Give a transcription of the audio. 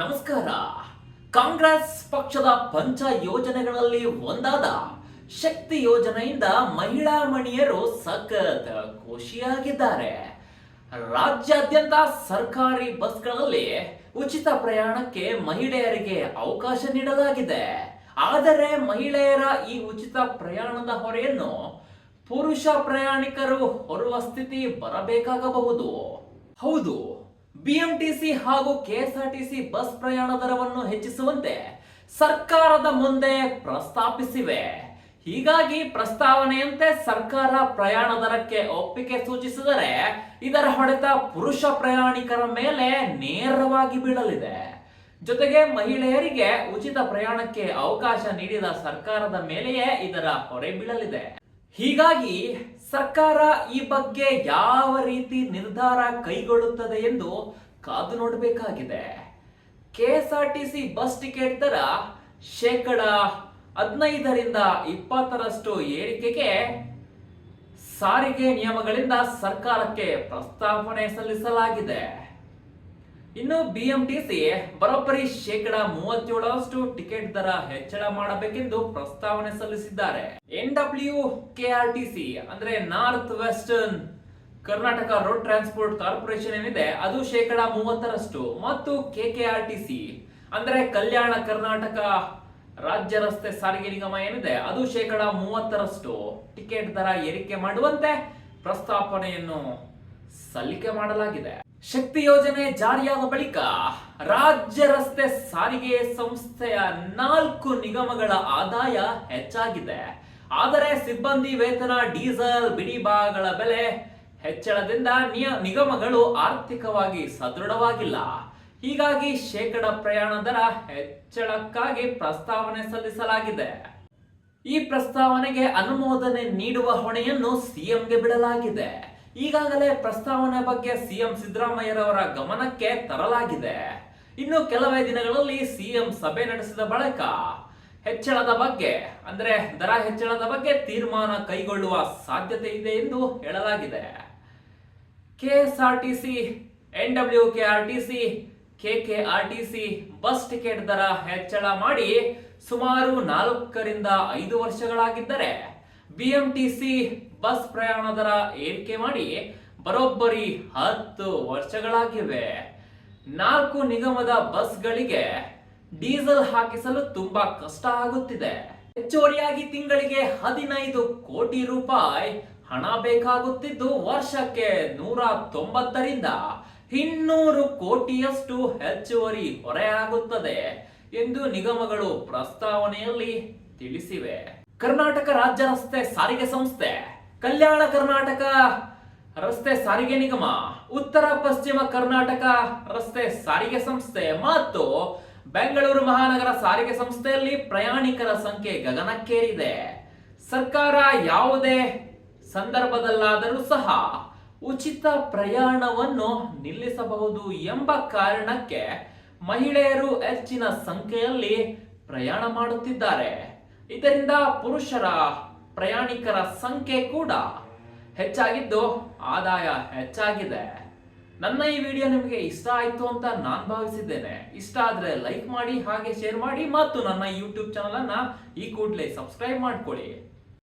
ನಮಸ್ಕಾರ. ಕಾಂಗ್ರೆಸ್ ಪಕ್ಷದ ಪಂಚ ಯೋಜನೆಗಳಲ್ಲಿ ಒಂದಾದ ಶಕ್ತಿ ಯೋಜನೆಯಿಂದ ಮಹಿಳಾ ಮಣಿಯರು ಸಖತ್ ಖುಷಿಯಾಗಿದ್ದಾರೆ. ರಾಜ್ಯಾದ್ಯಂತ ಸರ್ಕಾರಿ ಬಸ್ಗಳಲ್ಲಿ ಉಚಿತ ಪ್ರಯಾಣಕ್ಕೆ ಮಹಿಳೆಯರಿಗೆ ಅವಕಾಶ ನೀಡಲಾಗಿದೆ. ಆದರೆ ಮಹಿಳೆಯರ ಈ ಉಚಿತ ಪ್ರಯಾಣದ ಹೊರೆಯನ್ನು ಪುರುಷ ಪ್ರಯಾಣಿಕರು ಹೊರುವ ಸ್ಥಿತಿ ಬರಬೇಕಾಗಬಹುದು. ಹೌದು, ಬಿಎಂಟಿಸಿ ಹಾಗೂ ಕೆಎಸ್ಆರ್ಟಿಸಿ ಬಸ್ ಪ್ರಯಾಣ ದರವನ್ನು ಹೆಚ್ಚಿಸುವಂತೆ ಸರ್ಕಾರದ ಮುಂದೆ ಪ್ರಸ್ತಾಪಿಸಿವೆ. ಹೀಗಾಗಿ ಪ್ರಸ್ತಾವನೆಯಂತೆ ಸರ್ಕಾರ ಪ್ರಯಾಣ ದರಕ್ಕೆ ಒಪ್ಪಿಗೆ ಸೂಚಿಸಿದರೆ ಇದರ ಹೊಡೆತ ಪುರುಷ ಪ್ರಯಾಣಿಕರ ಮೇಲೆ ನೇರವಾಗಿ ಬೀಳಲಿದೆ. ಜೊತೆಗೆ ಮಹಿಳೆಯರಿಗೆ ಉಚಿತ ಪ್ರಯಾಣಕ್ಕೆ ಅವಕಾಶ ನೀಡಿದ ಸರ್ಕಾರದ ಮೇಲೆಯೇ ಇದರ ಹೊರೆ ಬೀಳಲಿದೆ. ಹೀಗಾಗಿ ಸರ್ಕಾರ ಈ ಬಗ್ಗೆ ಯಾವ ರೀತಿ ನಿರ್ಧಾರ ಕೈಗೊಳ್ಳುತ್ತದೆ ಎಂದು ಕಾದು ನೋಡಬೇಕಾಗಿದೆ. ಕೆಎಸ್ಆರ್ಟಿಸಿ ಬಸ್ ಟಿಕೆಟ್ ದರ 15% ಏರಿಕೆಗೆ ಸಾರಿಗೆ ನಿಯಮಗಳಿಂದ ಸರ್ಕಾರಕ್ಕೆ ಪ್ರಸ್ತಾವನೆ ಸಲ್ಲಿಸಲಾಗಿದೆ. ಇನ್ನು ಬಿಎಂಟಿಸಿ ಬರೋಬ್ಬರಿ 37% ಟಿಕೆಟ್ ದರ ಹೆಚ್ಚಳ ಮಾಡಬೇಕೆಂದು ಪ್ರಸ್ತಾವನೆ ಸಲ್ಲಿಸಿದ್ದಾರೆ. NWKRTC ಅಂದ್ರೆ north western Karnataka road transport corporation ಏನಿದೆ ಅದು 30% ಮತ್ತು KKRTC ಅಂದ್ರೆ ಕಲ್ಯಾಣ ಕರ್ನಾಟಕ ರಾಜ್ಯ ರಸ್ತೆ ಸಾರಿಗೆ ನಿಗಮ ಏನಿದೆ ಅದು 30% ಟಿಕೆಟ್ ದರ ಏರಿಕೆ ಮಾಡುವಂತೆ ಪ್ರಸ್ತಾವನೆಯನ್ನು ಸಲ್ಲಿಕೆ ಮಾಡಲಾಗಿದೆ. ಶಕ್ತಿ ಯೋಜನೆ ಜಾರಿಯಾದ ಬಳಿಕ ರಾಜ್ಯ ರಸ್ತೆ ಸಾರಿಗೆ ಸಂಸ್ಥೆಯ 4 ನಿಗಮಗಳ ಆದಾಯ ಹೆಚ್ಚಾಗಿದೆ. ಆದರೆ ಸಿಬ್ಬಂದಿ ವೇತನ, ಡೀಸೆಲ್, ಬಿಡಿ ಭಾಗಗಳ ಬೆಲೆ ಹೆಚ್ಚಳದಿಂದ ನಿಗಮಗಳು ಆರ್ಥಿಕವಾಗಿ ಸದೃಢವಾಗಿಲ್ಲ. ಹೀಗಾಗಿ ಪ್ರಯಾಣ ದರ ಹೆಚ್ಚಳಕ್ಕಾಗಿ ಪ್ರಸ್ತಾವನೆ ಸಲ್ಲಿಸಲಾಗಿದೆ. ಈ ಪ್ರಸ್ತಾವನೆಗೆ ಅನುಮೋದನೆ ನೀಡುವ ಹೊಣೆಯನ್ನು ಸಿಎಂಗೆ ಬಿಡಲಾಗಿದೆ. ಈಗಾಗಲೇ ಪ್ರಸ್ತಾವನೆ ಬಗ್ಗೆ ಸಿಎಂ ಸಿದ್ದರಾಮಯ್ಯರವರ ಗಮನಕ್ಕೆ ತರಲಾಗಿದೆ. ಇನ್ನು ಕೆಲವೇ ದಿನಗಳಲ್ಲಿ ಸಿಎಂ ಸಭೆ ನಡೆಸಿದ ಬಳಿಕ ಹೆಚ್ಚಳದ ಬಗ್ಗೆ ಅಂದ್ರೆ ದರ ಹೆಚ್ಚಳದ ಬಗ್ಗೆ ತೀರ್ಮಾನ ಕೈಗೊಳ್ಳುವ ಸಾಧ್ಯತೆ ಇದೆ ಎಂದು ಹೇಳಲಾಗಿದೆ. KSRTC, NWKRTC, KKRTC bus ticket ದರ ಹೆಚ್ಚಳ ಮಾಡಿ ಸುಮಾರು 4 ರಿಂದ 5 ವರ್ಷಗಳಾಗಿದ್ದರೆ ಬಿಎಂಟಿಸಿ ಬಸ್ ಪ್ರಯಾಣ ದರ ಏರಿಕೆ ಮಾಡಿ ಬರೋಬ್ಬರಿ 10 ವರ್ಷಗಳಾಗಿವೆ. 4 ನಿಗಮದ ಬಸ್ಗಳಿಗೆ ಡೀಸೆಲ್ ಹಾಕಿಸಲು ತುಂಬಾ ಕಷ್ಟ ಆಗುತ್ತಿದೆ. ಹೆಚ್ಚುವರಿಯಾಗಿ ತಿಂಗಳಿಗೆ 15 ಕೋಟಿ ರೂಪಾಯಿ ಹಣ ಬೇಕಾಗುತ್ತಿದ್ದು ವರ್ಷಕ್ಕೆ 190 ರಿಂದ 200 ಕೋಟಿಯಷ್ಟು ಹೆಚ್ಚುವರಿ ಹೊರೆ ಆಗುತ್ತದೆ ಎಂದು ನಿಗಮಗಳು ಪ್ರಸ್ತಾವನೆಯಲ್ಲಿ ತಿಳಿಸಿವೆ. ಕರ್ನಾಟಕ ರಾಜ್ಯ ರಸ್ತೆ ಸಾರಿಗೆ ಸಂಸ್ಥೆ, ಕಲ್ಯಾಣ ಕರ್ನಾಟಕ ರಸ್ತೆ ಸಾರಿಗೆ ನಿಗಮ, ಉತ್ತರ ಪಶ್ಚಿಮ ಕರ್ನಾಟಕ ರಸ್ತೆ ಸಾರಿಗೆ ಸಂಸ್ಥೆ ಮತ್ತು ಬೆಂಗಳೂರು ಮಹಾನಗರ ಸಾರಿಗೆ ಸಂಸ್ಥೆಯಲ್ಲಿ ಪ್ರಯಾಣಿಕರ ಸಂಖ್ಯೆ ಗಗನಕ್ಕೇರಿದೆ. ಸರ್ಕಾರ ಯಾವುದೇ ಸಂದರ್ಭದಲ್ಲಾದರೂ ಸಹ ಉಚಿತ ಪ್ರಯಾಣವನ್ನು ನಿಲ್ಲಿಸಬಹುದು ಎಂಬ ಕಾರಣಕ್ಕೆ ಮಹಿಳೆಯರು ಹೆಚ್ಚಿನ ಸಂಖ್ಯೆಯಲ್ಲಿ ಪ್ರಯಾಣ ಮಾಡುತ್ತಿದ್ದಾರೆ. ಇದರಿಂದ ಪುರುಷರ ಪ್ರಯಾಣಿಕರ ಸಂಖ್ಯೆ ಕೂಡ ಹೆಚ್ಚಾಗಿದ್ದು ಆದಾಯ ಹೆಚ್ಚಾಗಿದೆ. ನನ್ನ ಈ ವಿಡಿಯೋ ನಿಮಗೆ ಇಷ್ಟ ಆಯ್ತು ಅಂತ ನಾನು ಭಾವಿಸಿದ್ದೇನೆ. ಇಷ್ಟ ಆದ್ರೆ ಲೈಕ್ ಮಾಡಿ, ಹಾಗೆ ಶೇರ್ ಮಾಡಿ ಮತ್ತು ನನ್ನ ಯೂಟ್ಯೂಬ್ ಚಾನಲ್ ಅನ್ನ ಈ ಕೂಡಲೇ ಸಬ್ಸ್ಕ್ರೈಬ್ ಮಾಡ್ಕೊಳ್ಳಿ.